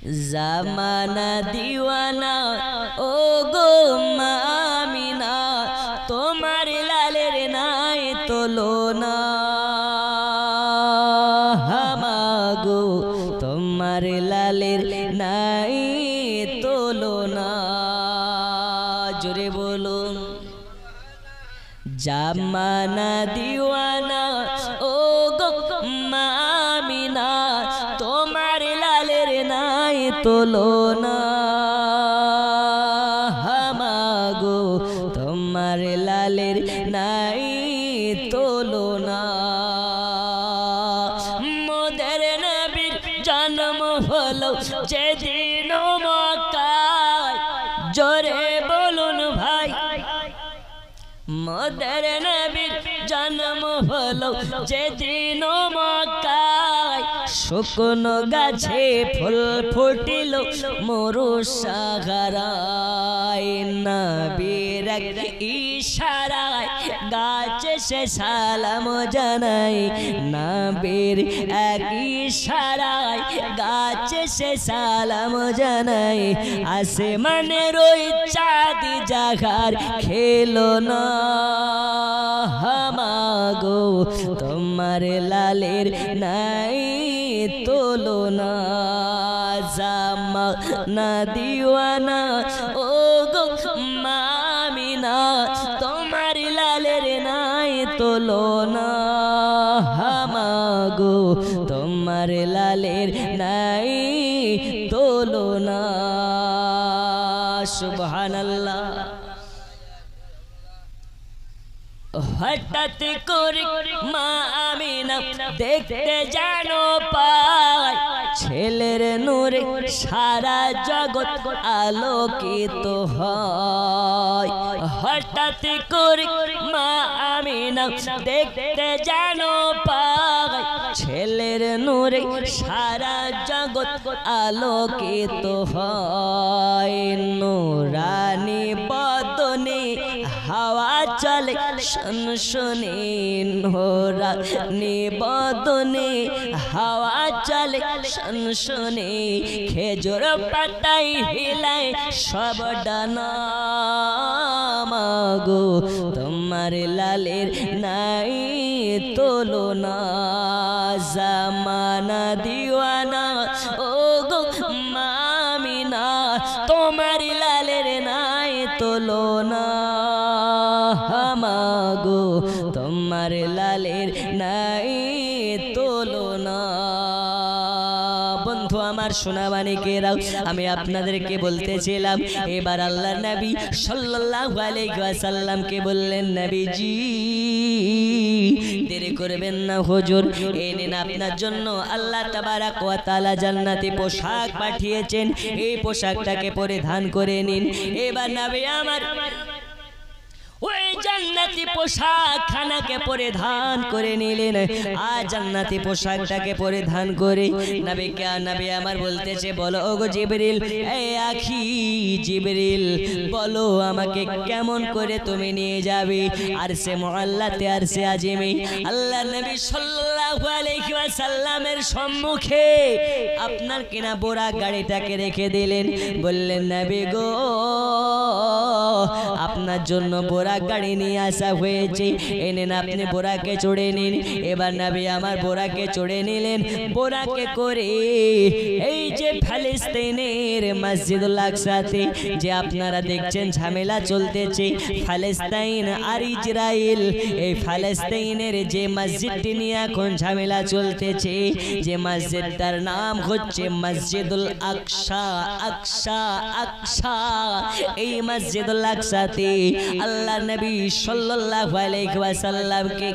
জামানা দিওয়ানা ও গো মা আমিনা তোমার লালের নাই তুলনা হামাগো তোমার লালের নাই তুলনা জোরে বলুন জামানা দিওয়ানা ও গো মা আমিনা তোমার লালের নাই তুলনা হামাগো তোমার লালের নাই তুলনা মোদের নবীর জন্ম হলো যেদিন মক্কায় জোরে বলুন ভাই মোদের নবীর জন্ম হলো যেদিন মক্কায় শুকনো গাছে ফুল ফুটিল মরু সাগরায় নবীর ইশারায় গাছে সে সালাম জানাই নবীর এক ইশারায় গাছে সে সালাম জানাই আসমানের ওই চাঁদ জাগার খেলো না হামাগো তোমার লালের নাই তুলনা জামানা দিওয়ানা ও গো মা আমিনা তোমার লালের নাই তুলনা হামাগো তোমার লালের নাই তুলনা সুবহানাল্লাহ হঠাৎ করে মা আমিনা দেখতে জানো পায় ছেলের নূরে সারা জগৎ আলোকিত হয় হঠাৎ করে মা আমিনা দেখতে জানো পায় ছেলের নূরে সারা জগৎ আলোকিত হয় নূরানি বদনে হাওয়া চলে শুনে নূরানি বদনে হাওয়া চলে শুনে খেজুর পাতাই হিলায় সব ডানা মাগো তোমার লালের নাই তুলনা জামানা দিওয়ানা ও গো মা আমিনা তোমার লালের নাই তুলনা হামাগো তোমার লালের নাই তুলনা বন্ধু আমার সোনা মানিকেরাও আমি আপনাদেরকে বলতেছিলাম এবার আল্লাহর নবী সাল্লাল্লাহু আলাইহি ওয়াসাল্লামকে বললেন নবীজি দেরি করবেন না হুজুর এই নিন আপনার জন্য আল্লাহ তাবারাক ওয়া তাআলা জান্নাতি পোশাক পাঠিয়েছেন এই পোশাকটাকে পরিধান করে নিন এবার নবী আমার ওই জান্নাতি পোশাক খানাকে পরিধান করে নিলেন আর জান্নাতি পোশাকটাকে পরিধান করে নবী আমার বলতেছে বলো ওগো জিবরিল এই আখি জিবরিল বলো আমাকে কেমন করে তুমি নিয়ে যাবে আরশে মুআল্লাতে আরশে আজিমে আল্লাহর নবী সাল্লাল্লাহু আলাইহি ওয়াসাল্লামের সম্মুখে আপনার কিনা বোরাক গাড়িটাকে রেখে দিলেন বললেন নবী গো আপনার জন্য বোরাক গাড়ি নিয়ে আসা হয়েছে এনেন আপনি বোরাকে চড়ে নিন এবার নবী আমার বোরাকে চড়ে নিলেন বোরাকে করে এই যে ফিলিস্তিনের মসজিদুল আকসাতে যে আপনারা দেখছেন ঝামেলা চলতেছে ফিলিস্তিন আর ইসরায়েল এই ফিলিস্তিনের যে মসজিদটি নিয়ে এখন ঝামেলা চলতেছে যে মসজিদটার নাম হচ্ছে মসজিদুল আকসা আকসা আকসা এই মসজিদুল আকসাতে আল্লাহ নবী সাল্লাল্লাহু আলাইহি ওয়াসাল্লামকে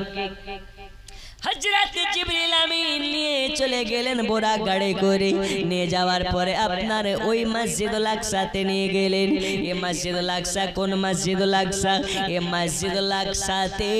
হযরত জিবরিল আমিন নিয়ে চলে গেলেন বোরাক গাড়ি করে নিয়ে যাওয়ার পরে আপনার ওই মসজিদুল আকসাতে নিয়ে গেলেন এই মসজিদুল আকসা কোন মসজিদুল আকসা এই মসজিদুল আকসাতে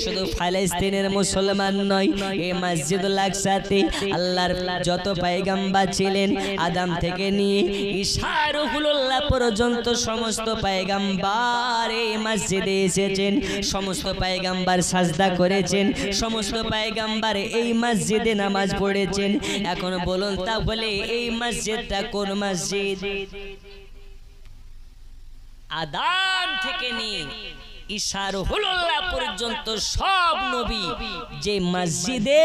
শুধু ফালেস্তিনের মুসলমান নয়, এই মসজিদুল আকসাতে আল্লাহর যত পয়গম্বর ছিলেন আদম থেকে নিয়ে ঈসা রুহুল্লাহ পর্যন্ত সমস্ত পয়গম্বর এই মসজিদে এসেছেন, সমস্ত পয়গম্বর সাজদা করেছেন, সমস্ত পয়গম্বর এই মসজিদে নামাজ পড়েছেন। এখন বলুন তাহলে এই মসজিদটা কোন মসজিদ? আদম থেকে নিয়ে ঈসা রুহুল্লাহ পর্যন্ত সব নবী যে মসজিদে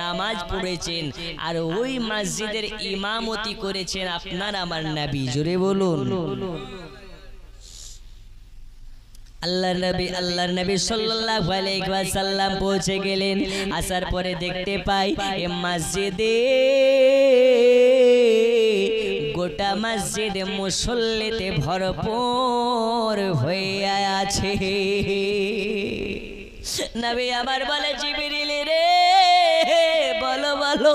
নামাজ পড়েছেন আর ওই মসজিদের ইমামতি করেছেন আপনার আমার নবী। জোরে বলুন আল্লাহর নবী সাল্লাল্লাহু আলাইহি ওয়াসাল্লাম পৌঁছে গেলেন। আসার পরে দেখতে পাই এই মসজিদে গোটা মসজিদে মুসল্লিতে ভরপুর হয়ে আছে। নবী আমার বলে জিবরিল রে বলো বলো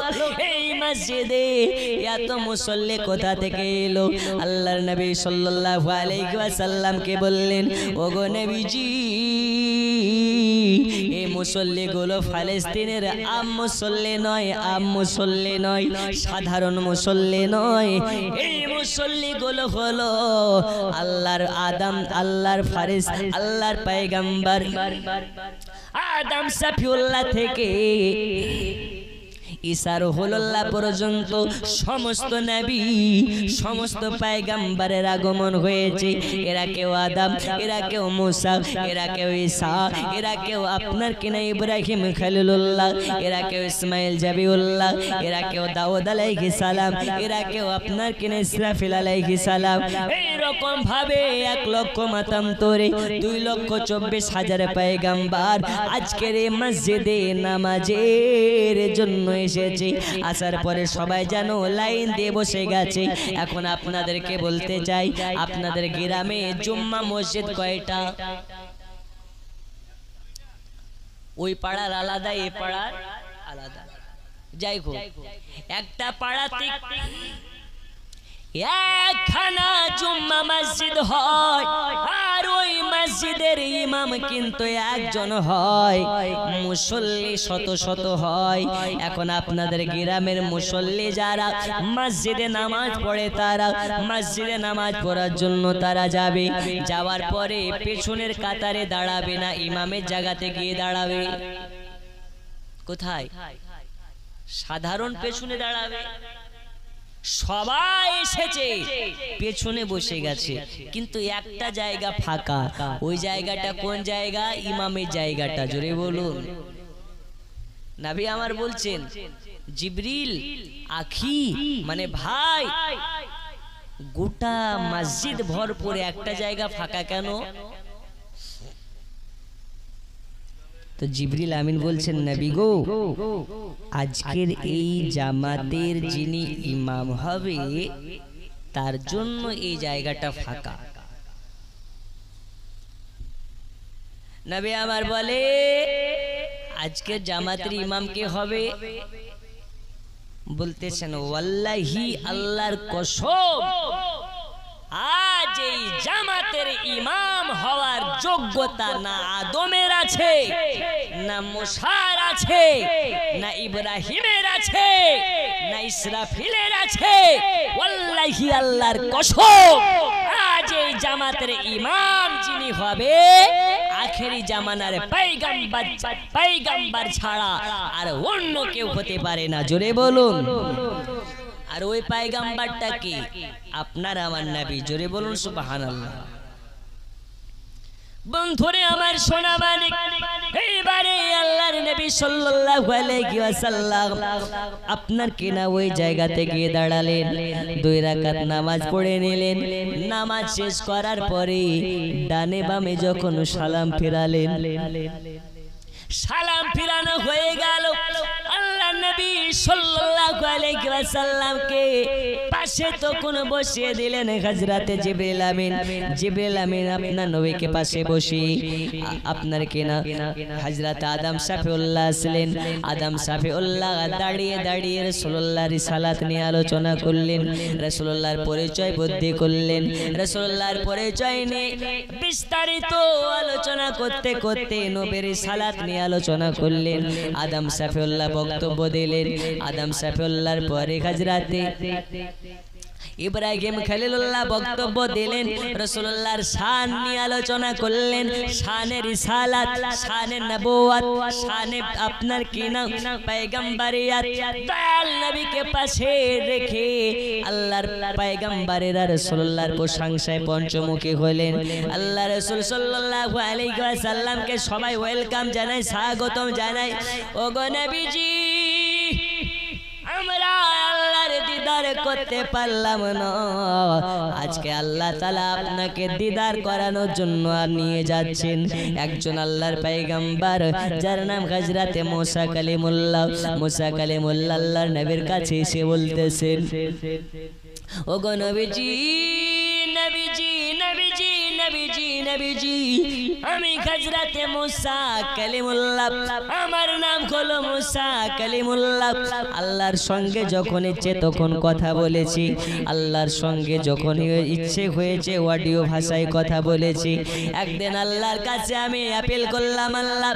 এই মসজিদে এত মুসল্লি কোথা থেকে এলো? আল্লাহর নবী সাল্লাল্লাহু আলাইহি ওয়াসাল্লামকে বললেন ওগো নবীজি এই মুসল্লি গুলো ফালেস্তিনের আম মুসল্লি নয়, আম মুসল্লি নয়, সাধারণ মুসল্লি নয়, এই মুসল্লি গুলো হলো আল্লাহর আদম, আল্লাহর ফারিস, আল্লাহর পয়গম্বর আদম সফিউল্লাহ থেকে ঈসা রুহুল্লাহ পর্যন্ত সমস্ত নবী সমস্ত পয়গম্বরের আগমন হয়েছে। এরা কেউ আদম, এরা কেউ মুসা, এরা কেউ ঈসা, এরা কেউ আপনার কিনা ইব্রাহিম খলিলুল্লাহ, এরা কেউ ইসমাইল জাবিউল্লাহ, এরা কেউ দাউদ আলাইহিস সালাম, এরা কেউ আপনার কিনা ইসরাফিল আলাইহিস সালাম। এইরকম ভাবে 1 লক্ষ মাতান্তরে 2,24,000 পয়গম্বর আজকের এই মসজিদে নামাজের জন্য এসেছে। আসার পরে সবাই যেন লাইন দিয়ে বসে গেছে। এখন আপনাদেরকে বলতে চাই আপনাদের গ্রামে জুম্মা মসজিদ কয়টা? ওই পাড়ার আলাদা, এই পাড়ার আলাদা। যাই হোক একটা পাড়াতে একখানা জুম্মা মসজিদ হয় আর ওই মসজিদের ইমাম কিন্তু একজন হয়, মুসল্লি শত শত হয়। এখন আপনাদের গ্রামের মুসল্লি যারা মসজিদে নামাজ পড়ে তারা মসজিদে নামাজ পড়ার জন্য তারা যাবে, যাওয়ার পরে পেছনের কাতারে দাঁড়াবে না, ইমামের জায়গাতে গিয়ে দাঁড়াবে। কোথায়? সাধারণ পেছনে দাঁড়াবে। সবাই এসেছে পেছনে বসে গেছে কিন্তু একটা জায়গা ফাঁকা। ওই জায়গাটা কোন জায়গা? ইমামের জায়গাটা। জোরে বলুন। নবী আমার বলছেন জিবরিল আখি মানে ভাই গোটা মসজিদ ভরপুর একটা জায়গা ফাঁকা কেন? তো জিবরিল আমিন বলছেন নবী গো আজকের এই জামাতের যিনি ইমাম হবে তার জন্য এই জায়গাটা ফাঁকা। নবী আমার বলে আজকের জামাতের ইমাম কে হবে? বলতেছেন ওয়াল্লাহি আল্লাহর কসম আজ এই জামাতের ইমাম হওয়ার যোগ্যতা না আদমের আছে, না মুসার আছে, না ইব্রাহিমের আছে, না ইসরাফিলের আছে। ওয়াল্লাহি আল্লাহর কসম আজ এই জামাতের ইমাম যিনি হবে আখেরি জামানার পয়গম্বর ছাড়া আর অন্য কেউ হতে পারে না। জোরে বলুন। আর ওই পয়গম্বরটা কি? আপনার আমার নবী। জোরে বলুন সুবহানাল্লাহ। বন্ধুরে আমার সোনা মানিক এইবারে আল্লাহর নবী সাল্লাল্লাহু আলাইহি ওয়াসাল্লাম আপনার কিনা ওই জায়গাতে গিয়ে দাঁড়ালেন, 2 রাকাত নামাজ পড়ে নিলেন। নামাজ শেষ করার পরে ডানে বামে যখন সালাম ফিরালেন, সালাম ফিরানো হয়ে গেল, আল্লাহর নবী সাল্লাল্লাহু আলাইহি ওয়াসাল্লামকে পাশে তখন বসিয়ে দিলেন হযরতে জিবরিল আমিন। জিবরিল আমিন আপনার নবীকে পাশে বসিয়ে আপনার কিনা হযরত আদম শাফিউল্লাহ আসলেন। আদম শাফিউল্লাহ দাঁড়িয়ে দাঁড়িয়ে রাসূলুল্লাহর রিসালাত নিয়ে আলোচনা করলেন, রাসূলুল্লাহর পরিচয় বুদ্ধি করলেন, রাসূলুল্লাহর পরিচয় নিয়ে বিস্তারিত আলোচনা করতে করতে নবীর রিসালাত নিয়ে আলোচনা করলেন। আদম শাফিউল্লাহ বক্তব্য দিলেন। আদম শাফিউল্লাহর পরে হযরতে ইব্রাহিম খলিলুল্লাহ বক্তব্য দিলেন। রাসূলুল্লাহর শান নিয়ে আলোচনা করলেন, শানে রিসালাত, শানে নবুয়ত, শানে আপনার কি নাম পয়গম্বরিয়ত। দয়াল নবীকে পাশে রেখে আল্লাহর পয়গম্বরেরা রাসূলুল্লাহর প্রশংসায় পঞ্চমুখী হলেন। আল্লাহ রাসূল সাল্লাল্লাহু আলাইহি ওয়াসাল্লামকে সবাই ওয়েলকাম জানায়, স্বাগতম জানায়। ওগো নবীজি, আমরা আল্লাহর দিদার করতে পারলাম না, আজকে আল্লাহ তাআলা আপনাকে দিদার করানোর জন্য নিয়ে যাচ্ছেন। একজন আল্লাহর পয়গম্বর যার নাম হযরতে মুসা কালিমুল্লাহ, মুসা কালিমুল্লাহ আল্লাহর নবীর কাছে এসে বলতেছেন, ওগো নবীজি, নবীজি, নবীজি, নবীজি, নবীজি, আমি হযরতে মুসা কালিমুল্লাহ, আমার নাম হলো মুসা কালিমুল্লাহ। আল্লাহর সঙ্গে যখন ইচ্ছে তখন কথা বলেছি, আল্লাহর সঙ্গে যখন ইচ্ছে হয়েছে অডিও ভাষায় কথা বলেছি। একদিন আল্লাহর কাছে আমি আপিল করলাম, আল্লাহ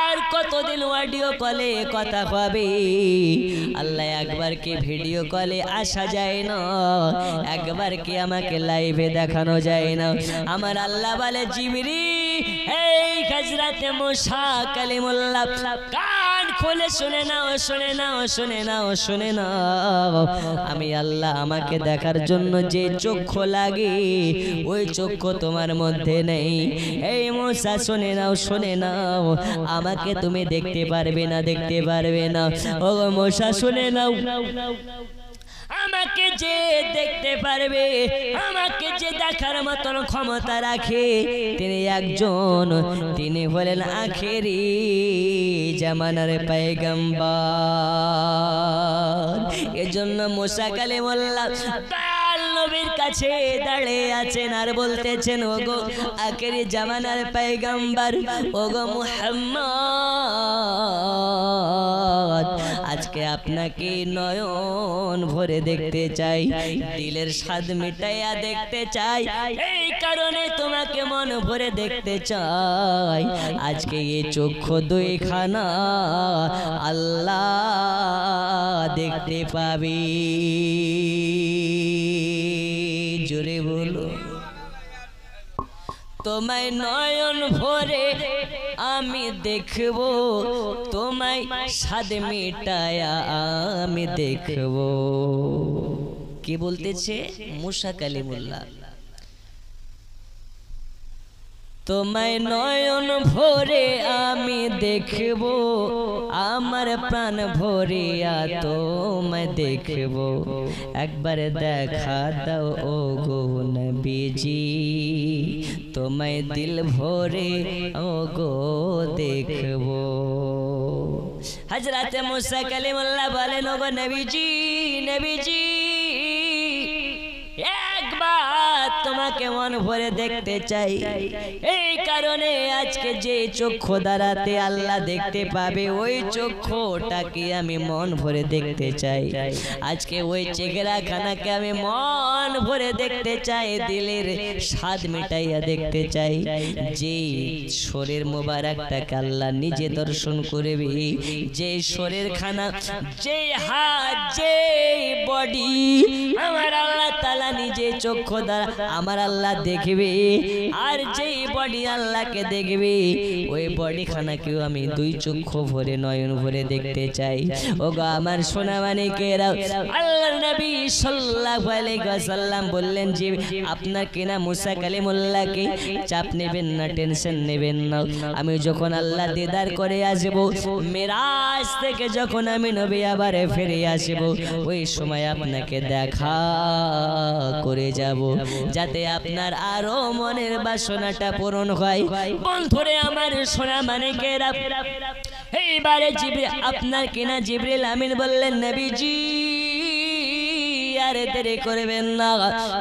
আর কতদিন অডিও কলে কথা হবে? আল্লাহ একবার কি ভিডিও কলে আসা যায় না? একবার কি আমাকে লাইভে দেখানো যায় না? আমার আল্লাহ বলে, জিবরিল, এই হযরতে মুসা কালিমুল্লাহ কান খুলে শুনে নাও, শুনে নাও, শুনে নাও, শুনে নাও। আমি আল্লাহ আমাকে দেখার জন্য যে চক্ষু লাগে ওই চক্ষু তোমার মধ্যে নেই। এই মুসা শুনে নাও, শুনে নাও, আমাকে তুমি দেখতে পারবে না, দেখতে পারবে না। ও মুসা শুনে নাও, আমাকে যে দেখতে পারবে, আমাকে যে দেখার মতন ক্ষমতা রাখে, তিনি একজন, তিনি হলেন আখেরি জামানার পয়গম্বর। এজন্য মুসা কালিমুল্লাহ নবীর কাছে দাঁড়িয়ে আছেন আর বলতেছেন, ওগো আখেরি জামানার পয়গম্বর, ওগো মুহাম্মদ, আজকে আপনাকে নয়ন ভরে দেখতে চাই, দিলের স্বাদ মিটাইয়া দেখতে চাই, এই কারণে তোমাকে মন ভরে দেখতে চাই। আজকে এই চক্ষু দুইখানা আল্লাহ দেখতে পাবি। জোরে বলো, তোমায় নয়ন ভরে আমি দেখব, তোমায় স্বাদ মিটায়া আমি দেখব। কি বলতেছে মুসা কালিমুল্লাহ? তোমায় নয়ন ভরে আমি দেখব, আমার প্রাণ ভরিয়া তোমায় দেখব। একবার দেখা দাও ও গো নবীজি, তোমায় দিল ভরে ও গো দেখব। হযরতে মুসা কালিমুল্লাহ বলেন, ও গো নবীজি, নবীজি, একবার তোমাকে মন ভরে দেখতে চাই। এই কারণে আজকে যে চক্ষু দ্বারাতে আল্লাহ দেখতে পাবে ওই চক্ষুটাকে আমি মন ভরে দেখতে চাই। আজকে ওই চেহারাখানাকে আমি মন ভরে দেখতে চাই, দিলের স্বাদ মিটাইয়া দেখতে চাই। যে শরীর মোবারকটাকে আল্লাহ নিজে দর্শন করবে, যে শরীর খানা, যে হাত, যে বডি আমার আল্লাহ তাআলা নিজে চক্ষু দ্বারা আমার আল্লাহ দেখবে, আর যেই বডি আল্লাহকে দেখবে ওই বডি খানাকেও আমি দুই চক্ষু ভরে নয়ন ভরে দেখতে চাই। ওগো আমার সোনা মানিকেরা, আল্লাহর নবী সাল্লাল্লাহু আলাইহি ওয়াসাল্লাম বললেন যে আপনার কিনা মুসা কালিমুল্লাহকে চাপ নেবেন না, টেনশন নেবেন না। আমি যখন আল্লাহ দিদার করে আসব, মেরাজ থেকে যখন আমি নবী আবার ফিরে আসব, ওই সময় আপনাকে দেখা করে যাব, যাতে আপনার আরো মনের বাসনাটা পূরণ হয়। বন্ধুরে আমার সোনা মানিকেরা, এইবারে আপনার কিনা জিবরিল আমিন বললেন নবীজি আর দেরি করবেন না,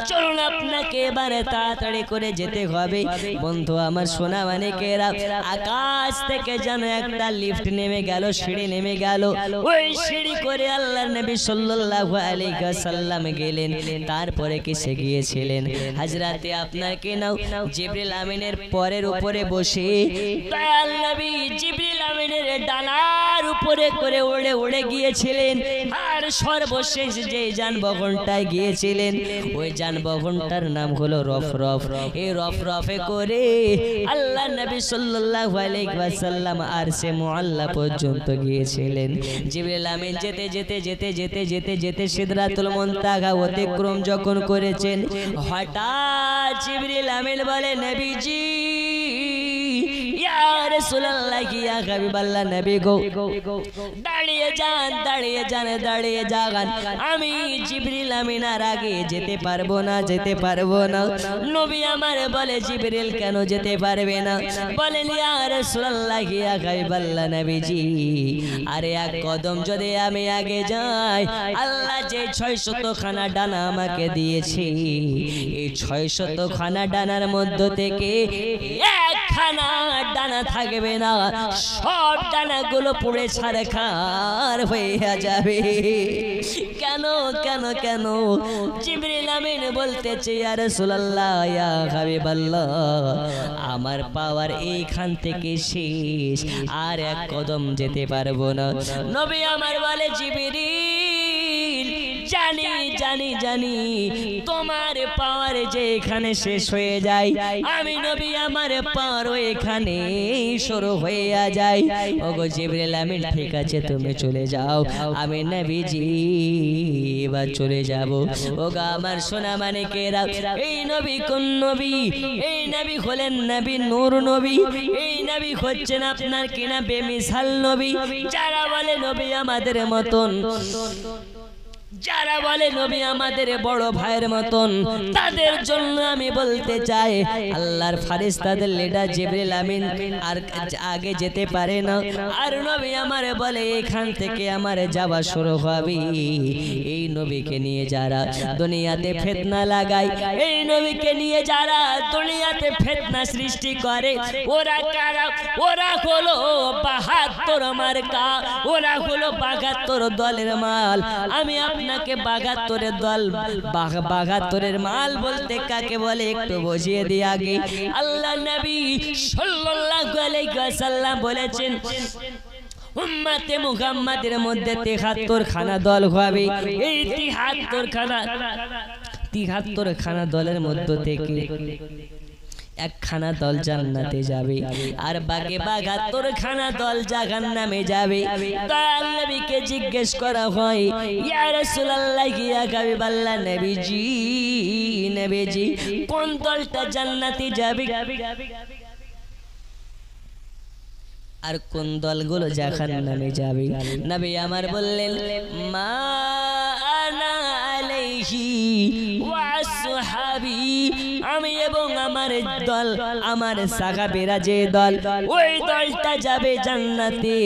চলুন আপনাকে এবারে তাড়াতাড়ি করে যেতে হবে। বন্ধু আমার সোনা মানিকেরা, আকাশ থেকে যেন একটা লিফট নেমে গেল, সিঁড়ি নেমে গেল। ওই সিঁড়ি করে আল্লাহর নবী সাল্লাল্লাহু আলাইহি ওয়াসাল্লাম গেলেন। তারপরে কিসে গিয়েছিলেন? হযরতে আপনার কে নাও জিবরিল আমিনের পরের উপরে বসে দয়াল নবী জিবরিল আমিনের ডানার উপরে করে উড়ে উড়ে গিয়েছিলেন। আর সর্বশেষ যে যানবাহনটায় গিয়েছিলেন ওই যানবাহনটার নাম হলো রফরফ। এই রফরফে করে আল্লাহ নবী সাল্লাল্লাহু আলাইহি ওয়াসাল্লাম আরশে মুআল্লা পর্যন্ত গিয়েছিলেন। জিবরিল আমিন যেতে যেতে যেতে যেতে যেতে যেতে সিদরাতুল মুনতাহা অতিক্রম যখন করেছেন, হঠাৎ জিবরিল আমিন বলে নবীজি ইয়া রাসূলুল্লাহ ইয়া হাবিবাল্লাহ নবী গো দাঁড়িয়ে যান দাঁড়িয়ে যান দাঁড়িয়ে যান, আমি জিবরিল আমিন আর আগে যেতে পারবো না যেতে পারবো না। নবী আমার বলে জিবরিল কেন যেতে পারবে না? বলেন ইয়া রাসূলুল্লাহ ইয়া হাবিবাল্লাহ নবীজি আরে এক কদম যদি আমি আগে যাই, আল্লাহ যে 600 খানা ডানা আমাকে দিয়েছে, এই 600 খানা ডানার মধ্য থেকে একখানা ডানা থাকবে না, সব ডানাগুলো পুড়ে ছারখার হয়ে যাবে। কেন কেন কেন? জিবরিল আমিন বলতেছে ইয়া রাসূলুল্লাহ ইয়া হাবিবাল্লাহ আমার পাওয়ার এইখান থেকে শেষ, আর এক কদম যেতে পারবো না। নবী আমার বলে জিবরিল জানি জানি জানি তোমার পাওয়ার যে এখানে শেষ হয়ে যায়, আমি নবী আমার পাওয়ার এখানে শুরু হয়ে যায়। ওগো জিবরিল আমিন ঠিক আছে তুমি চলে যাও, আমি নবীজি এবার চলে যাব। ওগো আমার সোনা মানিকেরা, এই নবী কোন নবী? এই নবী হলেন নবী নূর নবী। এই নবী হচ্ছেন আপনার কিনা বেমিসাল নবী। যারা বলে নবী আমাদের মতন, যারা বলে নবী আমাদের বড় ভাইয়ের মতন, তাদের জন্য আমি বলতে চাই আল্লাহর ফেরেশতাদের লিডার জিবরিল আমিন আর আগে যেতে পারে না। আর নবী আমার বলে এখান থেকে আমার যাওয়া শুরু হবে। এই নবীকে নিয়ে যারা দুনিয়াতে ফিতনা লাগায়, এই নবীকে নিয়ে যারা দুনিয়াতে ফিতনা সৃষ্টি করে, ওরা কারা? ওরা হলো ৭২ মার্কা, ওরা হলো ৭২ দলের মাল। আমি আপনাকে ৭২ দল ৭২ মাল বলতে কাকে বলে একটু বুঝিয়ে দিই আগে। আল্লাহ নবী সাল্লাল্লাহু আলাইহি ওয়াসাল্লাম বলেছেন উম্মতে মুহাম্মাদের মধ্যে ৭৩ খানা দল হবে। এই ৭৩ খানা দলের মধ্য থেকে একখানা দল জান্নাতে যাবে, আর বাকি ৭২ খানা দল জাহান্নামে যাবে। দয়াল নবীকে জিজ্ঞেস করা হয় ইয়া রাসূলুল্লাহ ইয়া হাবিবাল্লাহ নবীজি নবীজি কোন দলটা জান্নাতে যাবে আর কোন দলগুলো জাহান্নামে যাবে? নবী আমার বললেন মা আনা আলাইহি ওয়া আসহাবি, আমি এবং আমার দল আমার সাহাবীরা যে দল, ওই দলটা যাবে জান্নাতে।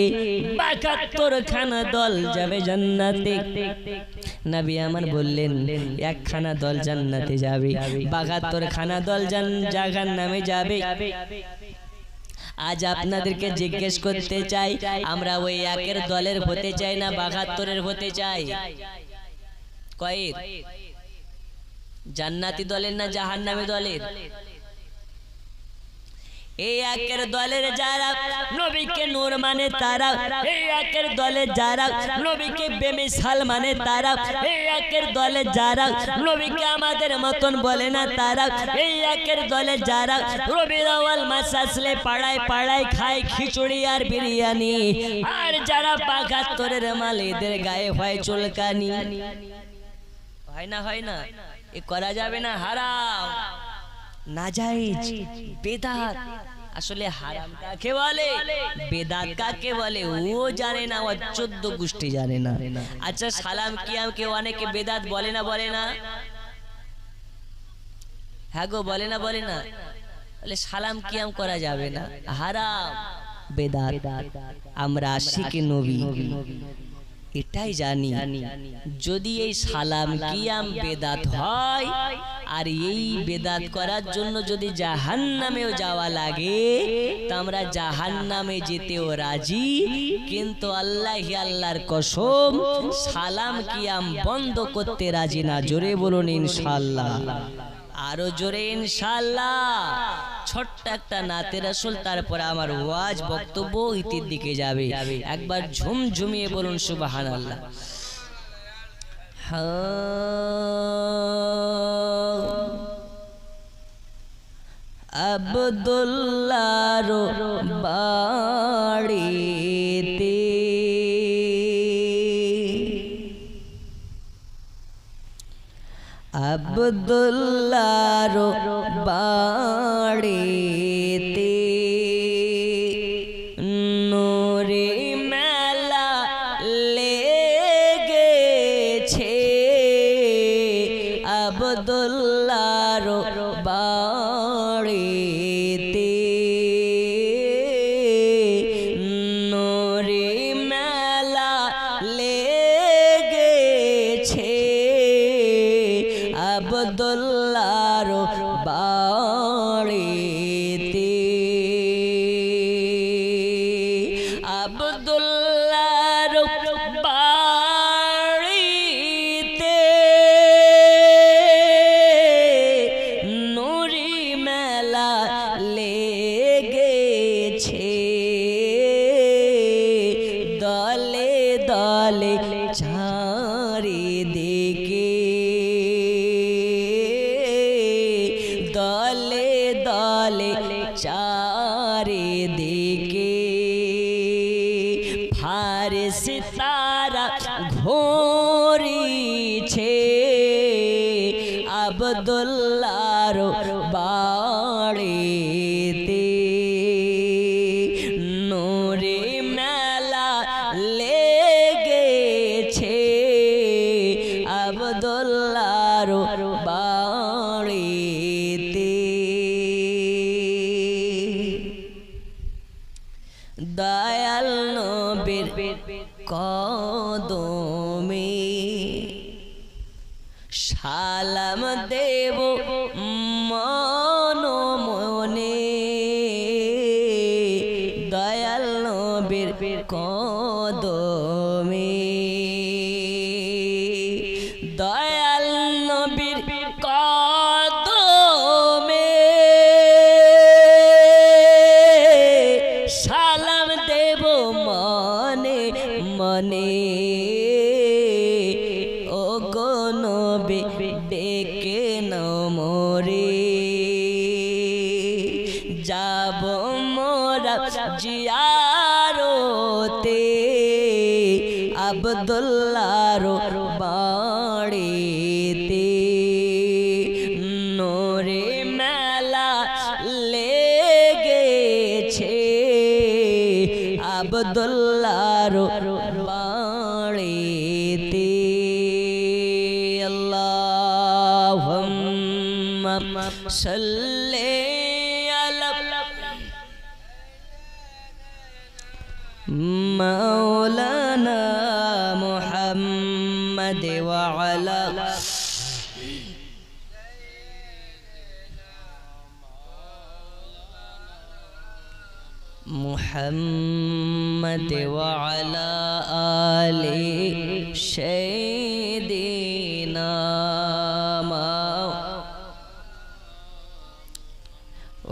৭২ খানা দল যাবে জান্নাতে। নবী আমার বললেন একখানা দল জান্নাতে যাবে, ৭২ খানা দল জাহান্নামে যাবে। আজ আপনাদেরকে জিজ্ঞেস করতে চাই, আমরা ওই একের দলের হতে চাই না ৭২-এর হতে চাই? কয়ের? জান্নাতি দলের না জাহান্নামী দলের? এই একের দলের যারা নবীকে নূর মানে তারা, এই একের দলের যারা নবীকে বেমিসাল মানে তারা, এই একের দলের যারা নবীকে আমাদের মতন বলে না তারা, এই একের দলের যারা রবিউল আউয়াল মাস আসলে পাড়ায় পাড়ায় খায় খিচুড়ি আর বিরিয়ানি, আর যারা ৭২-এর মাল এদের গায়ে হয় চুলকানি। হয় না? হয় না? এ করা যাবে না, হারাম নাজায়েজ বেদাত। আসলে হারাম কাকে বলে, বেদাত কাকে বলে ও জানে না, ও 14 গোষ্ঠী জানে না। আচ্ছা সালাম কিয়াম কে অনেকে বেদাত বলে না বলে না? হ্যাঁ গো বলে না বলে না? তাহলে সালাম কিয়াম করা যাবে না, হারাম। বেদাত, আমরা আশিকে নবী এটাই জানি। যদি এই সালাম কিয়াম বেদাত হয় আর এই বেদাত করার জন্য যদি জাহান্নামেও যাওয়া লাগে তো আমরা জাহান্নামে যেতেও রাজি, কিন্তু আল্লাহর কসম সালাম কিয়াম বন্ধ করতে রাজি না। জোরে বলুন ইনশাআল্লাহ, আরো জোরে ইনশাআল্লাহ। ছোট্ট একটা নাতে রাসূল, তারপরে আমার ওয়াজ বক্তব্য ইতির দিকে যাবে। একবার ঝুমঝুমিয়ে বলুন সুবহানাল্লাহ। আব্দুল্লাহর বাড়িতে আব্দুল্লাহর বাড়িতে নূরে মেলা লেগেছে, আব্দুল্লাহর বাড়িতে নূরে মেলা লেগেছে, আব্দুল্লাহর বাড়িতে আব্দুল্লাহর বাড়িতে নূরি মেলা লেগেছে, দলে দলে চারিদিকে দলে দলে চারিদিকে ফারসি তারা ঘুরিছে, আব্দুল্লাহর বাড়িতে নূরে মেলা লেগেছে, আব্দুল্লাহর বাড়িতে দয়াল নবীর কদমে সালাম দেব মনে মনে, দয়াল নবীর কদমে দয়াল নবীর কদমে সালাম দেব মনে মনে, ও গো নবী ডেকে নমরে যাব মোরা জিয়ারতে, আব্দুল্লাহর বাড়িতে নূরে মেলা লেগেছে, আব্দুল্লাহর বাড়িতে। আল্লাহুম্মা সাল্লি আলা মাওলানা মুহাম্মদ ওয়া আলা মুহাম্মদ ওয়া আলা আলি সাইয়্যিদিনা।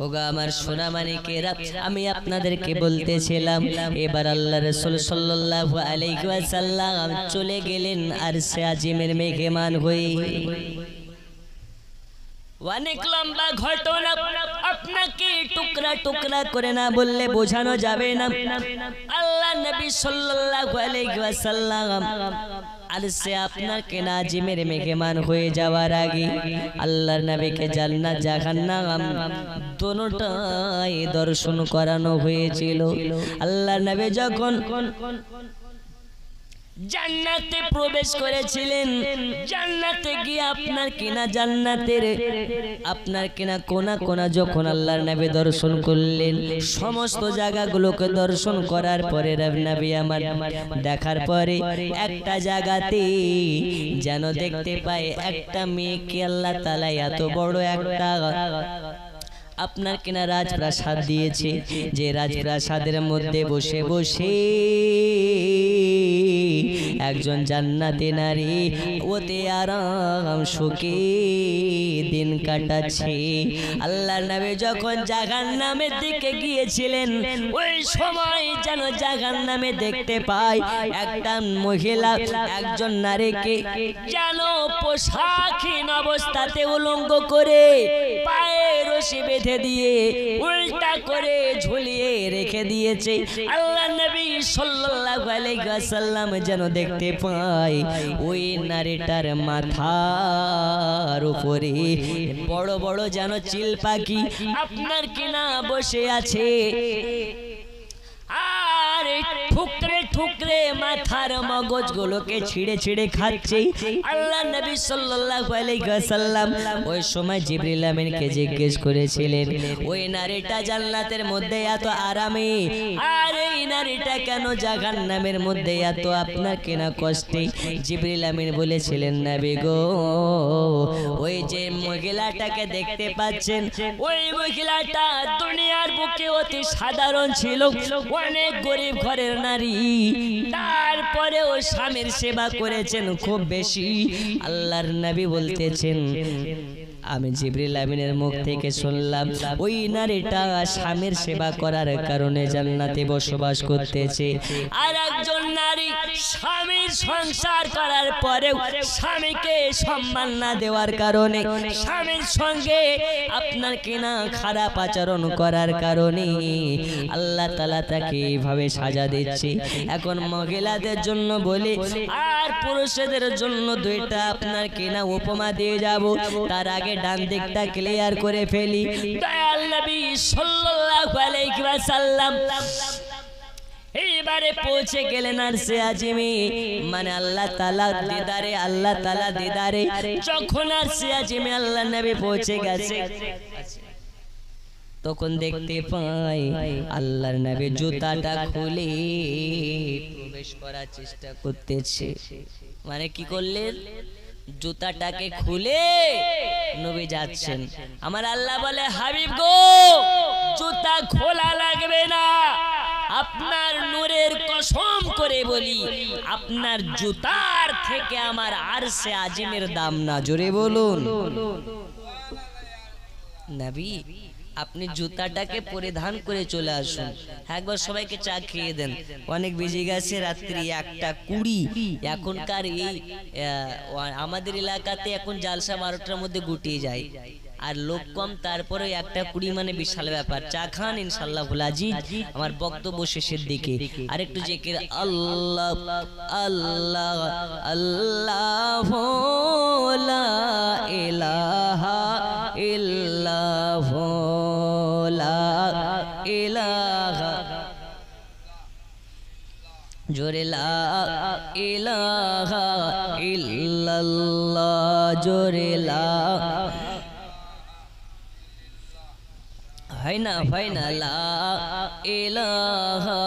ওগো আমার সোনা মানিকেরা, আমি আপনাদেরকে বলতেছিলাম এবার আল্লাহ রাসূল সাল্লাল্লাহু আলাইহি ওয়াসাল্লাম চলে গেলেন আরশে আজিমের মেহমান হয়ে। অনেক লম্বা ঘটনা, আপনাকে টুকরা টুকরা করে না বললে বোঝানো যাবে না। আল্লাহ নবী সাল্লাল্লাহু আলাইহি ওয়াসাল্লাম আরশে আপনাকে নাজিমের মেহমান হয়ে যাওয়ার আগে আল্লাহর নবীকে জান্নাত জাহান্নাম দুটোটাই দর্শন করানো হয়েছিল। আল্লাহর নবী যখন জান্নাতে প্রবেশ করেছিলেন। জান্নাতে গিয়ে আপনার কিনা জান্নাতের আপনার কিনা কোনা কোনা যখন আল্লাহর নবী দর্শন করলেন, সমস্ত জায়গাগুলোকে দর্শন করার পরে নবী আমার দেখার পরে একটা জায়গাতে যেন দেখতে পায় একটা মেয়েকে আল্লাহ তাআলা এত বড় একটা আপনার কিনা রাজপ্রাসাদ দিয়েছে, যে রাজপ্রাসাদের মধ্যে বসে বসে একজন জান্নাতি নারী ওতে আরাম সুখে দিন কাটাচ্ছে। আল্লাহর নবী যখন জাহান্নামের দিকে গিয়েছিলেন, ওই সময় যেন জাহান্নামে দেখতে পায় একটা মহিলা একজন নারীকে যেন পোশাকহীন অবস্থাতে উলঙ্গ করে পায়ে রশি বেঁধে দিয়ে উল্টা করে ঝুলিয়ে রেখে দিয়েছে। আল্লাহ নবী সাল্লাল্লাহু আলাইহি ওয়াসাল্লাম যেন দেখতে পায় ওই নারীটার মাথার উপরে বড় বড় যেন চিল পাখি আপনার কিনা বসে আছে, আর ঠুকরে ঠুকরে মাথার মগজগুলোকে ছিঁড়ে ছিঁড়ে খাচ্ছে। আল্লাহ নবী সাল্লাল্লাহু আলাইহি ওয়াসাল্লাম ওই সময় জিবরিল আমিনকে জিজ্ঞেস করেছিলেন, ওই নারীটা জান্নাতের মধ্যে এত আরামে, আর এই নারীটা কেন জাহান্নামের মধ্যে এত আপনার কেনা কষ্টে? জিবরিল আমিন বলেছিলেন, নবী গো, ওই যে মহিলাটাকে দেখতে পাচ্ছেন, ওই মহিলাটা দুনিয়ার বুকে অতি সাধারণ ছিল, অনেক গরিব ঘরের নারী, তারপরেও স্বামীর সেবা করেছেন খুব বেশি। আল্লাহর নবী বলতেছেন, আমি জিবরিল আমিনের মুখ থেকে শুনলাম ওই নারীটা স্বামীর সেবা করার কারণে জান্নাতে বসবাস করতেছে। আর একজন নারী স্বামীর সংসার করার পরেও স্বামীকে সম্মান না দেওয়ার কারণে, স্বামীর সঙ্গে আপনার কিনা খারাপ আচরণ করার কারণে আল্লাহ তাআলা তাকে এইভাবে সাজা দিচ্ছে। এখন মহিলাদের জন্য বলি আর পুরুষদের জন্য দুইটা আপনার কিনা উপমা দিয়ে যাব, তার আগে ডান দিকটা ক্লিয়ার করে ফেলি। দয়াল নবী সাল্লাল্লাহু আলাইহি ওয়াসাল্লাম এইবারে পৌঁছে গেলেন আরশে আজিমে, মানে আল্লাহ তাআলা দিদারে, আল্লাহ তাআলা দিদারে। যখন আরশে আজিমে আল্লাহ নবী পৌঁছে গেছে, তখন দেখতে পাই আল্লাহর নবী জুতাটা খুলে প্রবেশ করার চেষ্টা করতেছে। মানে কি করলেন? জুতাটাকে খুলে নবী যাচ্ছেন। আমার আল্লাহ বলে, হাবিব গো, জুতা খোলা লাগবে না, আপনার নূরের কসম করে বলি, আপনার জুতার থেকে আমার আরশে আজিমের দাম না। জোরে বলুন নবী, আপনি জুতাটাকে পরিধান করে চলে আসুন। একবার সবাইকে চা খেয়ে দেন, অনেক বেজে গেছে রাত্রি 1:20। এখনকার এই আমাদের এলাকাতে এখন জালসা 12টার মধ্যে গুটিয়ে যায়, আর লোক কম, তারপরে 1:20 মানে বিশাল ব্যাপার। চা খান ইনশাআল্লাহ আজিজ। আমার বক্তব্য শেষের দিকে আরেকটু জিকির, আল্লাহ আল্লাহ আল্লাহ লা ইলাহা ইল্লাল্লাহ লা ইলাহা, জোরে লা ইলাহা ইল্লাল্লাহ, জোরে লা ফাইনা ফাইনা লা ইলাহা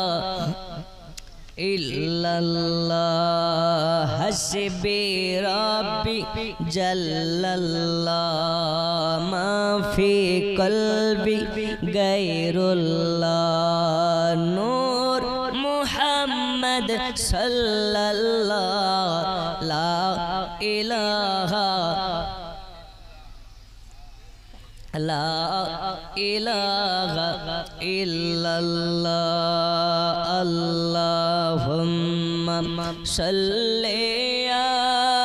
ইল্লাল্লাহ, হাসবি রাব্বি জাল্লাল্লাহ, মা ফি কলবি গায়রুল্লাহ, নূর মুহাম্মদ সাল্লাল্লাহ, লা ইলাহা লা ইলাহা ইল্লাল্লাহ, আল্লাহুম্মা সাল্লি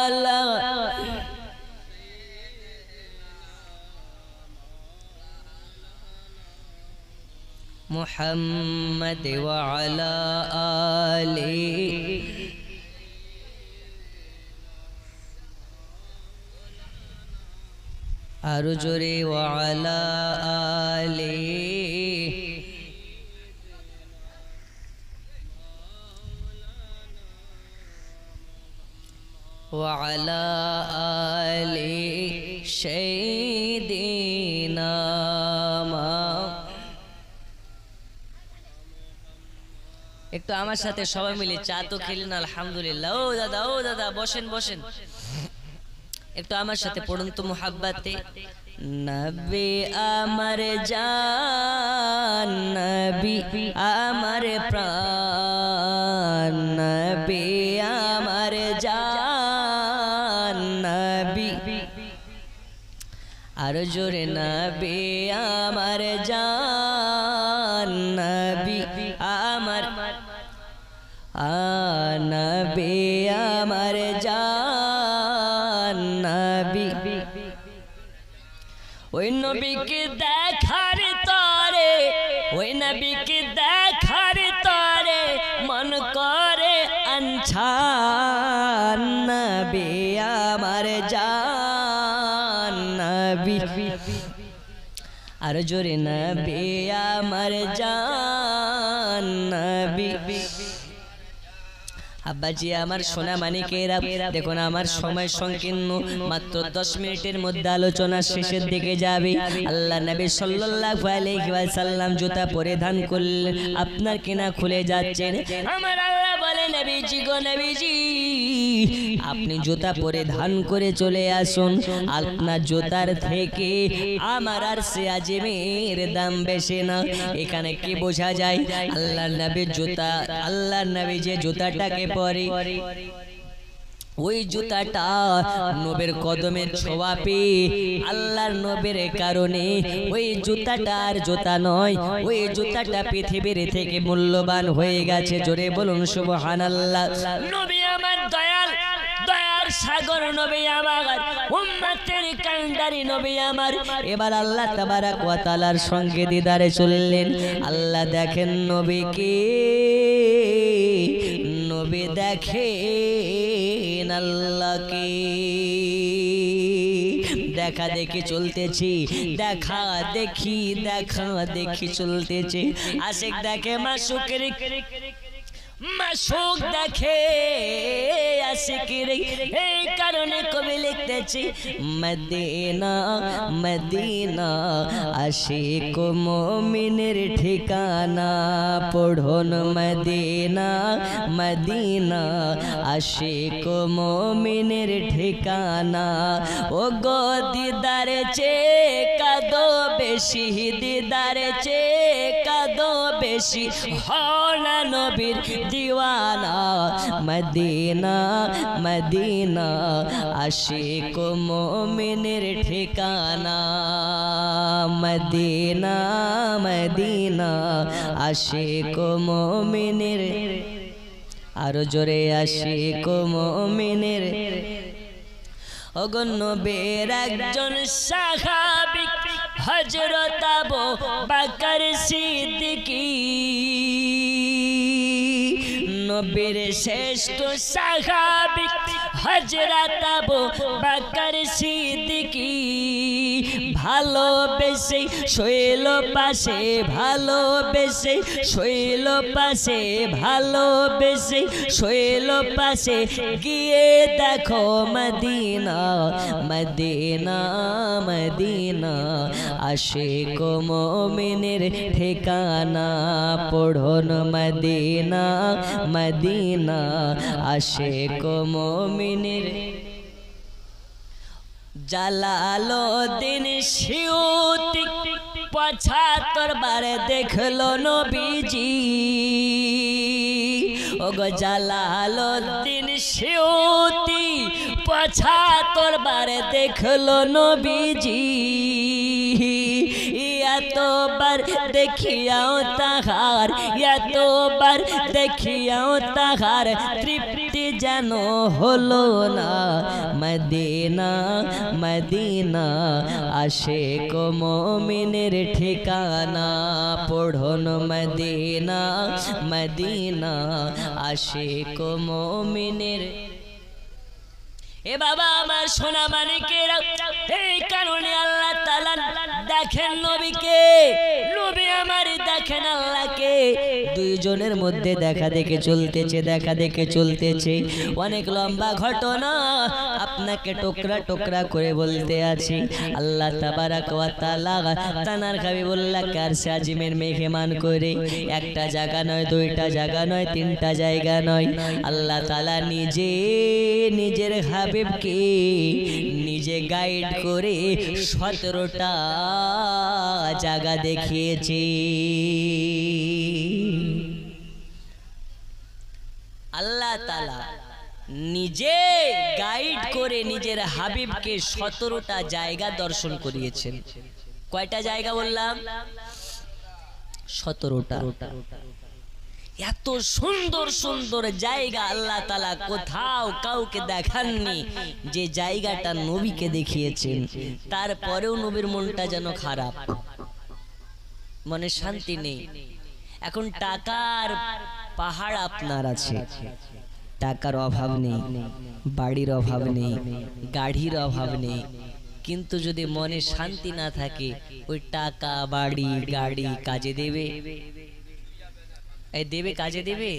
আলা মুহাম্মদ ওয়া আলা আলিহি আরো জোরে ওয়া আলা আলিহি, আলা আলি সাইয়্যিদিনা। একটু আমার সাথে সবাই মিলে চা তো খেলেন আলহামদুলিল্লাহ। ও দাদা বসেন বসেন, একটু আমার সাথে পড়ুন তো মুহাব্বতে। নবী আমার জান, নবী আমার প্রাণ, নবী আমার জান, নবী আর জোরে নবী আমার জান, নবী আমার নবী আমার জান, নবী। ওই নবীকে দেখার তরে, ওই নবীকে দেখার তরে মন করে আনছান, নবী আমার জান, নবী আর জোরে নবী আমার জান, নবী। আব্বাজি আমার সোনা মানিকেরা, দেখুন আমার সময় সংকীর্ণ, মাত্র 10 মিনিটের মধ্যে আলোচনা শেষের দিকে যাবে। আল্লাহ নবী সাল্লাল্লাহু আলাইহি ওয়াসাল্লাম জুতা পরিধান করলেন, আপনার কিনা খুলে যাচ্ছেন। আমার আল্লাহ বলে নবীজি গো নবীজি, আপনি জুতা পরিধান করে চলে আসুন, আপনার জুতার থেকে আমার আরশে আজিমের দাম বেশি না। এখানে কি বোঝা যায়? আল্লাহ নবী জুতা, আল্লাহ নবী যে জুতাটাকে পরে, ওই জুতাটা নবীর কদমের ছোঁয়া পেয়ে আল্লাহর নবীর কারণে ওই জুতাটার জুতা নয়, ওই জুতাটা পৃথিবীর থেকে মূল্যবান হয়ে গেছে। জোরে বলুন সুবহানাল্লাহ। নবী আমার দয়াল, দয়ার সাগর নবী আমার, উম্মতের কান্ডারি নবী আমার। এবার আল্লাহ তাবারাক ওয়া তাআলার সঙ্গে দিদারে চললেন। আল্লাহ দেখেন নবীকে, নবী দেখেন আল্লাহকে। দেখা দেখি চলতেছি, দেখা দেখি চলতেছে। আশিক দেখে মাশউকের, মাশউক দেখে আশিকের। এই কারণে কবি লিখতেছি মদিনা মদিনা আশিক মুমিনের ঠিকানা। পড়ুন মদিনা মদিনা আশিক মুমিনের ঠিকানা। ও গো দিদারে চে কাদো বেশি, দিদারে চে কাদো বেশি, হনা নবীর दीवाना। मदीना मदीना आशिक मोमिनेर ठिकाना। मदीना मदीना आशिक मोमिनेर, आरो जोरे आशिक मोमिनेर। नबीर एकजन साहाबी हजरत आबू बकर सिद्दीकी। नबीर श्रेष्ठ साहाबी हजरत आबू बकर सिद्दीकी। ভালোবেসে শৈল পাশে, ভালোবেসে শৈল পাশে, ভালোবেসে শৈল পাশে গিয়ে দেখো মদিনা মদিনা মদিনা আশিক মুমিনের ঠিকানা। পড়ুন মদিনা মদিনা আশিক মুমিনের। জালালউদ্দিন সিউতি ৭৫ বার দেখলো নবীজি। ওগো জালালউদ্দিন সিউতি ৭৫ বার দেখলো নবীজি। এতবার দেখিয়াও তাহার, এতবার দেখিয়াও তাহার তৃপ্তি যেন হলো না। মদিনা মদিনা আশিক মুমিনের ঠিকানা। পড়ুন মদিনা মদিনা আশিক মুমিনের। এ বাবা আমার সোনা মানিকেরা, এই কারণে আল্লাহ তাআলা দেখেন নবীকে, নবী আমার দেখেন আল্লাহকে। দুইজনের মধ্যে দেখা দেখে চলতেছে, দেখা দেখে চলতেছে। অনেক লম্বা ঘটনা, আপনাকে টুকরা টুকরা করে বলতে আছি আল্লাহ তাবারাক ওয়া তাআলা তানার হাবিবুল্লাহ কারশে আজিমের মেহমান করে একটা জায়গা নয়, দুইটা জায়গা নয়, তিনটা জায়গা নয়, আল্লাহ তাআলা নিজে নিজের হাবিবকে নিজে গাইড করে 17টা জায়গা দেখিয়েছে। আল্লাহ তাআলা নিজে গাইড করে নিজের হাবিবকে 17টা জায়গা দর্শন করিয়েছেন। কয়টা জায়গা বললাম? 17টা। এত সুন্দর সুন্দর জায়গা আল্লাহ তাআলা কোথাও কাউকে দেখাননি যে জায়গাটা নবীকে দেখিয়েছেন। তারপরেও নবীর মনটা যেন খারাপ, মনে শান্তি নেই। এখন টাকার পাহাড় আপনার আছে, টাকার অভাব নেই, বাড়ির অভাব নেই, গাড়ির অভাব নেই, কিন্তু যদি মনে শান্তি না থাকে ওই টাকা বাড়ি গাড়ি কাজে দেবে? এই দেবে? কাজে দেবে?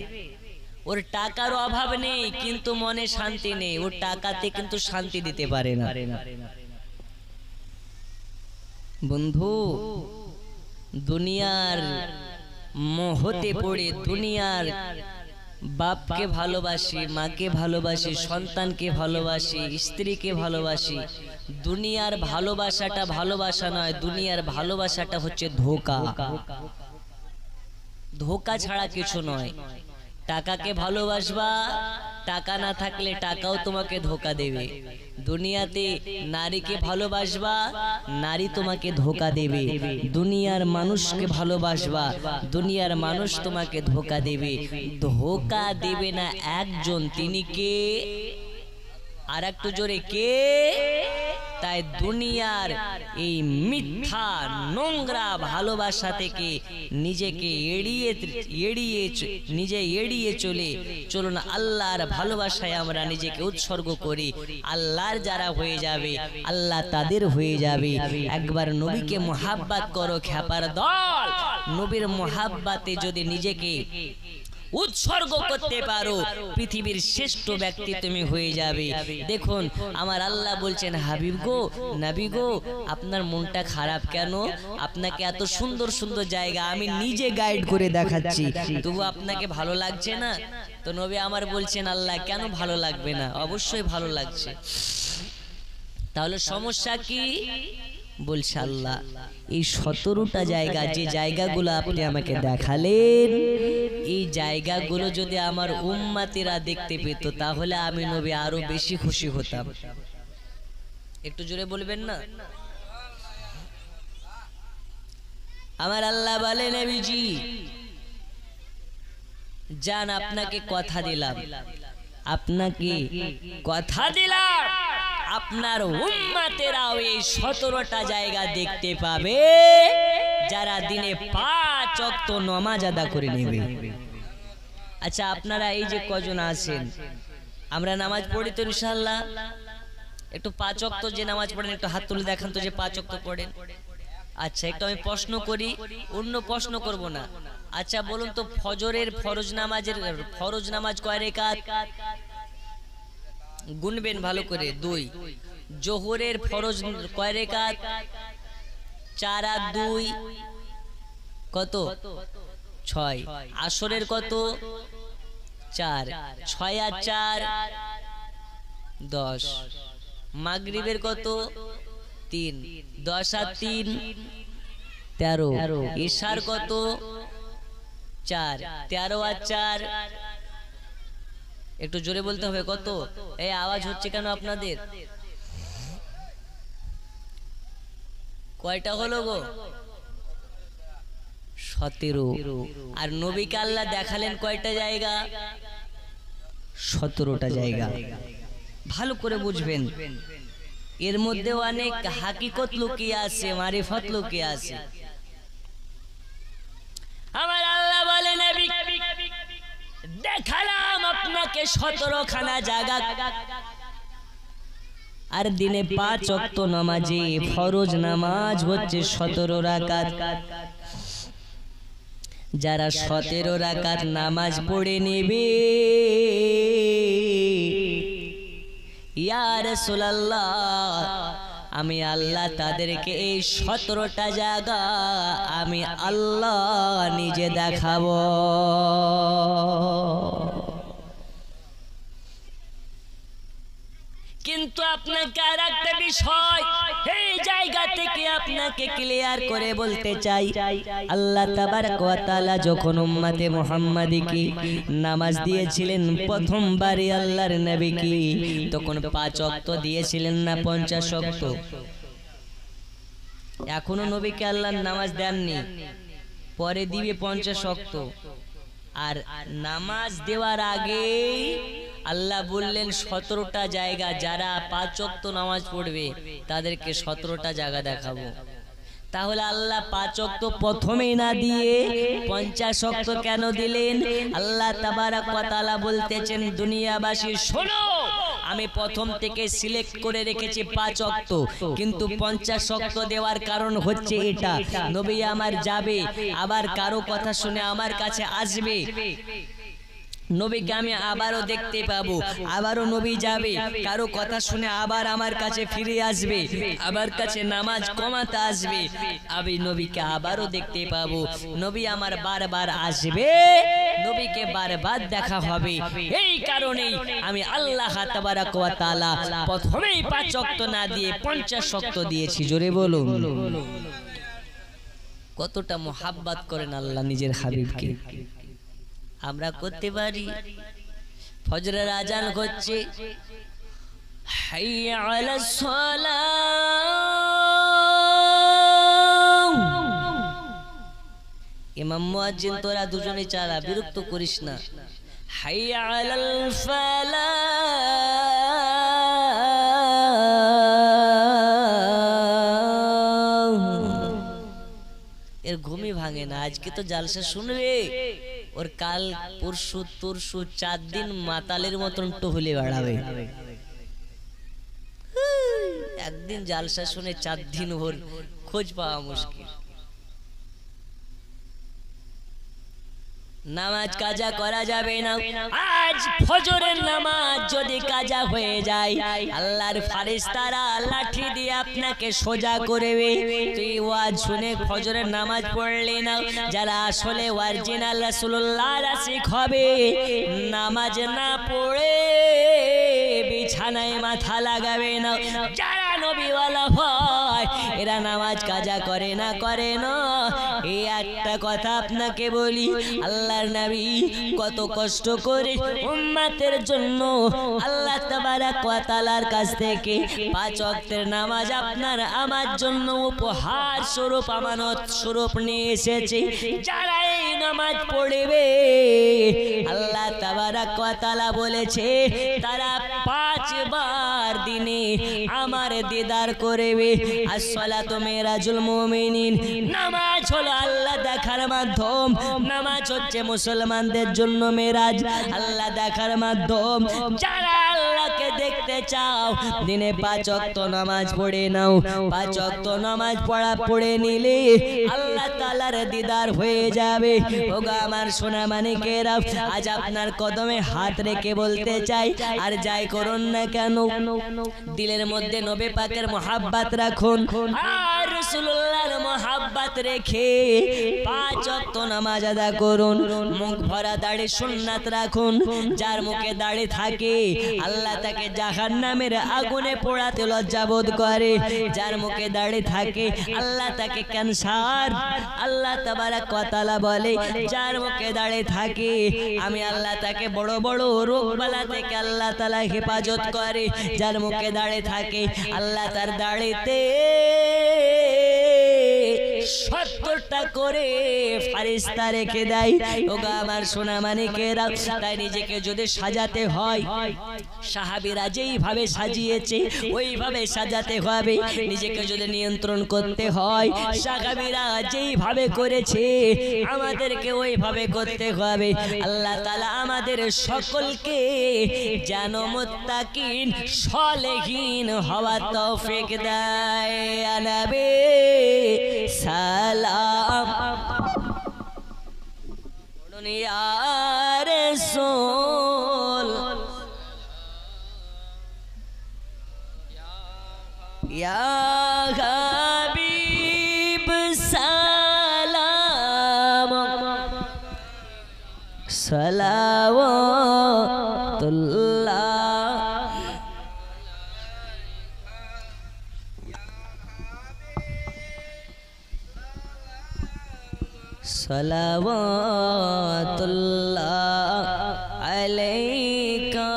ওর টাকার অভাব নেই কিন্তু মনে শান্তি নেই, ওর টাকাতে কিন্তু শান্তি দিতে পারে না। বন্ধু, দুনিয়ার মোহতে পড়ে দুনিয়ার বাপকে ভালোবাসি, মাকে ভালোবাসি, সন্তানকে ভালোবাসি, স্ত্রীকে ভালোবাসি। দুনিয়ার ভালোবাসাটা ভালোবাসা নয়, দুনিয়ার ভালোবাসাটা হচ্ছে ধোঁকা। ধোঁকা ছাড়া কিছু নয়। টাকাকে ভালোবাসবা, টাকা না থাকলে টাকাও তোমাকে ধোঁকা দেবে। দুনিয়াতে নারীকে ভালোবাসবা, নারী তোমাকে ধোঁকা দেবে। দুনিয়ার মানুষকে ভালোবাসবা, দুনিয়ার মানুষ তোমাকে ধোঁকা দেবে। ধোঁকা দেবে না একজন, তিনি কে? আর একটু জোরে, কে? তাই দুনিয়ার এই মিথ্যা নোংরা ভালোবাসা থেকে নিজেকে এড়িয়ে চলুন আল্লাহর ভালোবাসায় আমরা নিজেকে উৎসর্গ করি। আল্লাহর যারা হয়ে যাবে আল্লাহ তাদের হয়ে যাবে। একবার নবীকে মোহাব্বত করো খ্যাপার দল। নবীর মোহাব্বতে যদি নিজেকে উৎসর্গ করতে পারো পৃথিবীর শ্রেষ্ঠ ব্যক্তি তুমি হয়ে যাবে। দেখুন আমার আল্লাহ বলছেন, হাবিব গো, নবী গো, আপনার মনটা খারাপ কেন? আপনাকে এত সুন্দর সুন্দর জায়গা আমি নিজে গাইড করে দেখাচ্ছি, তবু আপনাকে ভালো লাগছে না? তো নবী আমার বলছেন, আল্লাহ কেন ভালো লাগবে না? অবশ্যই ভালো লাগছে। তাহলে সমস্যা কি? বলছে আল্লাহ এই 17টা জায়গা, যে জায়গাগুলো আপনি আমাকে দেখালেন, এই জায়গাগুলো যদি আমার উম্মতিরা দেখতে পেত তাহলে আমি নবী আরো বেশি খুশি হতাম। একটু জোরে বলবেন না? আমার আল্লাহ বলে, নবীজি জান, আপনাকে কথা দিলাম, আপনাকে কথা দিলাম, আপনার উম্মতেরাও এই 17টা জায়গা দেখতে পাবে যারা দিনে 5 ওয়াক্ত নামাজ আদা করে নেবে। আচ্ছা, আপনারা এই যে কজন আছেন, আমরা নামাজ পড়ি তো ইনশাআল্লাহ? একটু 5 ওয়াক্ত যে নামাজ পড়েন একটু হাত তুলে দেখান তো, যে 5 ওয়াক্ত পড়েন। আচ্ছা, একটু আমি প্রশ্ন করি, অন্য প্রশ্ন করব না। আচ্ছা বলুন তো, ফজরের ফরজ নামাজ কয় রাকাত? গুনবেন ভালো করে। 2। জোহরের ফরজ কয় রাকাত? 4 আর 2 কত? 6। আসরের কত? 4। 6 আর 4 10। মাগরিবের কত? 3। 10 আর 3 13। ইশার কত? 4। 13 আর 4 একটু জোরে বলতে হবে কত? এই আওয়াজ হচ্ছে কেন আপনাদের? কয়টা হলো গো? 17। আর নবীকে আল্লাহ দেখালেন কয়টা জায়গা? 17টা জায়গা। ভালো করে বুঝবেন, এর মধ্যে অনেক হাকিকত লুকিয়ে আছে, মারিফত লুকিয়ে আছে। আমার আল্লাহ বলে, নবী দেখালাম আপনাকে 17খানা জায়গা, আর দিনে 5 ওয়াক্ত নামাজে ফরজ নামাজ হচ্ছে 17 রাকাত। যারা 17 রাকাত নামাজ পড়ে নেবে ইয়া রাসূলুল্লাহ আমি আল্লাহ তাদেরকে এই 17টা জায়গা আমি আল্লাহ নিজে দেখাবো। কিন্তু আপনাকে আর একটা বিষয় এই জায়গা থেকে আপনাকে ক্লিয়ার করে বলতে চাই, আল্লাহ তাবারক ওয়া তাআলা যখন উম্মতে মুহাম্মাদীকে নামাজ দিয়েছিলেন প্রথমবারই আল্লাহর নবীকে, তখন 5 ওয়াক্ত দিয়েছিলেন না 50 ওয়াক্ত? এখনো নবীকে আল্লাহ নামাজ দেননি, পরে দিবে 50 ওয়াক্ত। আর নামাজ দেওয়ার আগে আল্লাহ বললেন 17টা জায়গা, যারা 5 ওয়াক্ত নামাজ পড়বে তাদেরকে 17টা জায়গা দেখাবো। তাহলে আল্লাহ 5 ওয়াক্ত প্রথমেই না দিয়ে 50 ওয়াক্ত কেন দিলেন? আল্লাহ তাবারক ওয়া তাআলা বলতেছেন, দুনিয়াবাসী শোনো, আমি প্রথম থেকে সিলেক্ট করে রেখেছি 5 ওয়াক্ত, কিন্তু 50 ওয়াক্ত দেওয়ার কারণ হচ্ছে এটা, নবী আমার যাবে, আবার কারো কথা শুনে আমার কাছে আসবে, নবীকে আমি আবারও দেখতে পাবো, আবারও নবী যাবে, কারো কথা শুনে আবার আমার কাছে ফিরে আসবে, আমার কাছে নামাজ কমাতে আসবে, আমি নবীকে আবারও দেখতে পাবো, নবী আমার বারবার আসবে, নবীকে বারবার দেখা হবে। এই কারণেই আমি আল্লাহ তাবারক ওয়া তাআলা প্রথমেই 5 ওয়াক্ত না দিয়ে 50 ওয়াক্ত দিয়েছি। জোরে বলুন। কতটা মোহাব্বত করেন আল্লাহ নিজের হাবিবকে। আমরা করতে পারি? ফজরের আজান হচ্ছে, হাইয়া আলাস সালাহ, ইমাম মুয়াজ্জিন তোরা দুজনে চালা, বিরক্ত করিস না, হাইয়া আলাল ফালাহ। এর ঘুমই ভাঙে না, আজকে তো জালসা শুনবে, ওর কাল পরশু তরশু 4 দিন মাতালের মতন টহলে বেড়াবে। একদিন জালসা শুনে 4 দিন ওর খোঁজ পাওয়া মুশকিল। নামাজ কাজা করা যাবে না। আজ ফজরের নামাজ যদি কাজা হয়ে যায়, আল্লাহর ফেরেশতারা লাঠি দিয়ে আপনাকে সোজা করবে। তুই ওয়াজ শুনে ফজরের নামাজ পড়লি না, যারা আসলে অরিজিনাল রাসূলুল্লাহর আশিক হবে, নামাজ না পড়ে বিছানায় মাথা লাগাবে না, যারা নবীওয়ালা হয় এরা নামাজ কাজা করে না, করে না। এই একটা কথা আপনাকে বলি, আল্লাহর নবী কত কষ্ট করে উম্মতের জন্য আল্লাহ তাবারক ওয়া তাআলার কাছ থেকে 5 ওয়াক্তের নামাজ আপনার আমার জন্য উপহার স্বরূপ, আমানত স্বরূপ নিয়ে এসেছে। যারা এই নামাজ পড়বে আল্লাহ তাবারক ওয়া তাআলা বলেছে তারা 5 বার দিনে আমার দিদার করবে। আসসালাতু মিরাজুল মুমিনিন, নামাজ হলো আল্লাহ দেখার মাধ্যম, নামাজ হচ্ছে মুসলমানদের জন্য মেরাজ, আল্লাহ দেখার মাধ্যম। যারা আল্লাহকে দেখতে চাও দিনে 5 ওয়াক্ত নামাজ পড়ে নাও, 5 ওয়াক্ত নামাজ পড়ে নিলে আল্লাহ তাআলার দিদার হয়ে যাবে। ওগো আমার সোনা মানিকেরা, আজ আপনার কদমে হাত রেখে বলতে চাই, আর যাই করুন না কেন দিলের মধ্যে নবী পাকের মোহাব্বত রাখুন, আর রাসূলুল্লাহর মোহাব্বত রেখে 5 ওয়াক্ত নামাজ আদা করুন। মুখ ভরা দাড়ি সুন্নাত রাখুন, যার মুখে দাড়ি থাকে আল্লাহ তাকে জাহান্নামের আগুনে পোড়াতে লজ্জা বোধ করে, যার মুখে দাড়ি থাকে আল্লাহ তাকে ক্যান্সার, আল্লাহ তাবারক ওয়া তাআলা বলে যার মুখে দাড়ি থাকে আমি আল্লাহ তাকে বড় বড় রোগ বালা থেকে আল্লাহ তাআলা হেফাজত করে, যার মুখে দাড়ি থাকে আল্লাহ তার দাড়িতে 70টা করে ফেরেশতা রেখে দেয়। ওগো আমার সোনা মানিকেরা, তাই নিজেকে যদি সাজাতে হয়, সাহাবীরা যেইভাবে সাজিয়েছে ওইভাবে সাজাতে হবে। নিজেকে যদি নিয়ন্ত্রণ করতে হয়, সাহাবীরা যেইভাবে করেছে আমাদেরকে ওইভাবে করতে হবে। আল্লাহ তাআলা আমাদের সকলকে যেন মুত্তাকিন সালেহিন হওয়ার তৌফিক দেয়। ইয়া নবী সালাম ইয়া রাসূল या हबीब सलाम सलावतुल्लाह सलावतुल्लाह अलैका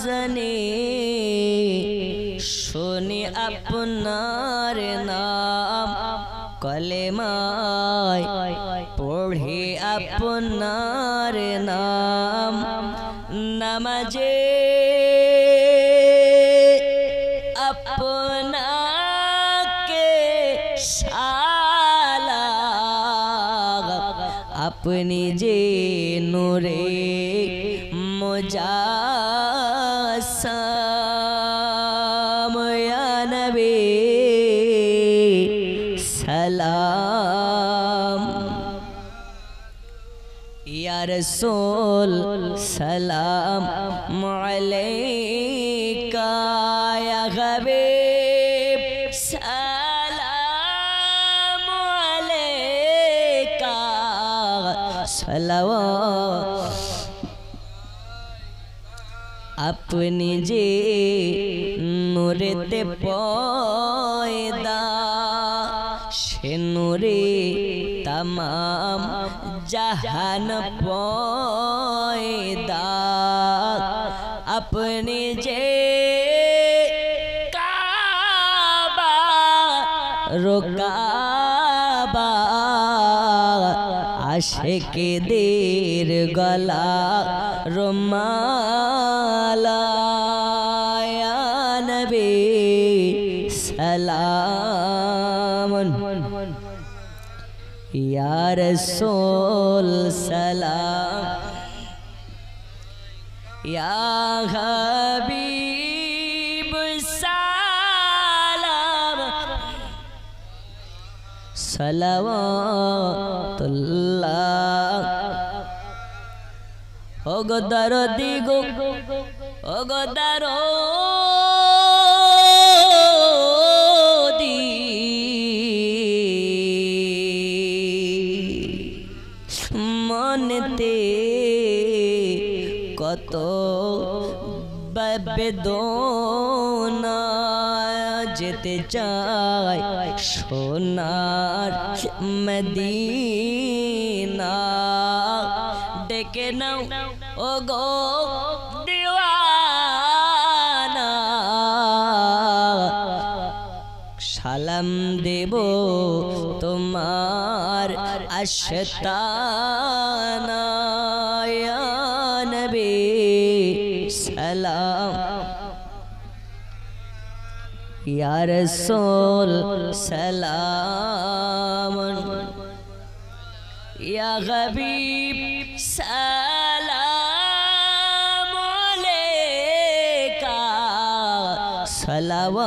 जने শুনি আপনার নাম কলেমায় পড়ে আপনার নাম নামাজে আপনাকে সালাম আপনি যে নূরে মুজাসসাম या नबी सलाम या रसूल सलाम अलैका या हबीब सलाम अलैका सलावत अपनी जे नूरेते पयदा से नूरे तमाम जहान पयदा अपनी जे काबा रुकाबा आशिक देर गला रुमाला या नबी सलाम या रसूल सलाम या हबीब सलाम सलावतुल्लाह ओ गो दरदी गो ओ गो दरदी मनते कत বেদনা যেতে চাই সোনার মদিনা ডেকে নাও ও গো দিওয়ানা সালাম দেব তোমার আশতানা ইয়া নবী सलाम या रसूल सलाम या हबीब सलाम अलैका सलावतुल्लाह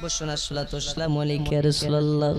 बसुना सलातु सलाम अलैका या रसूलुल्लाह।